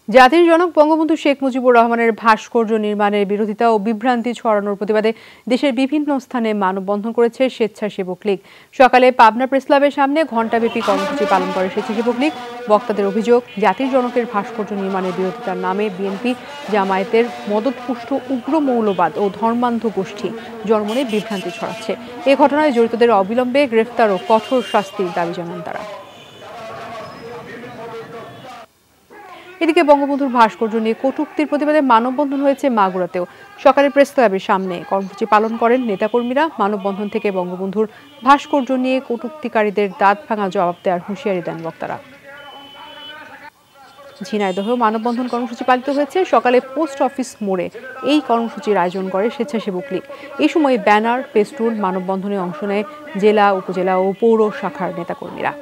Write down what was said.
জাতির জনক বঙ্গবন্ধু শেখ মুজিবুর রহমানের ভাস্কর্য নির্মাণের বিরোধিতা ও বিভ্রান্তি ছড়ানোর প্রতিবাদে দেশের বিভিন্ন স্থানে মানববন্ধন করেছে স্বেচ্ছাসেবক লীগ। সকালে পাবনা প্রেস ক্লাবের সামনে ঘণ্টাব্যাপী কর্মসূচি পালন করে স্বেচ্ছাসেবক লীগ। বক্তাদের অভিযোগ, জাতির জনকের ভাস্কর্য নির্মাণের বিরোধিতার নামে বিএনপি, জামায়াতের মদতপুষ্ট উগ্র মৌলবাদ ও ধর্মান্ধ গোষ্ঠী জনমনে বিভ্রান্তি ছড়াচ্ছে। এ ঘটনায় জড়িতদের অবিলম্বে গ্রেফতার ও কঠোর শাস্তির দাবি জানান তারা। এদিকে বঙ্গবন্ধুর ভাস্কর্য নিয়ে কটূক্তির প্রতিবাদে মানববন্ধন হয়েছে মাগুরাতেও। সকালে প্রেস ক্লাবের সামনে কর্মসূচি পালন করেন নেতাকর্মীরা। মানববন্ধন থেকে বঙ্গবন্ধুর ভাস্কর্য নিয়ে কটূক্তিকারীদের দাঁত ভাঙা জবাব দেওয়ার হুঁশিয়ারি দেন বক্তারা। ঝিনাইদহেও মানববন্ধন কর্মসূচি পালিত হয়েছে। সকালে পোস্ট অফিস মোড়ে এই কর্মসূচির আয়োজন করে স্বেচ্ছাসেবক লীগ। এই সময় ব্যানার, ফেস্টুন, মানববন্ধনে অংশ নেয় জেলা, উপজেলা ও পৌর শাখার নেতাকর্মীরা।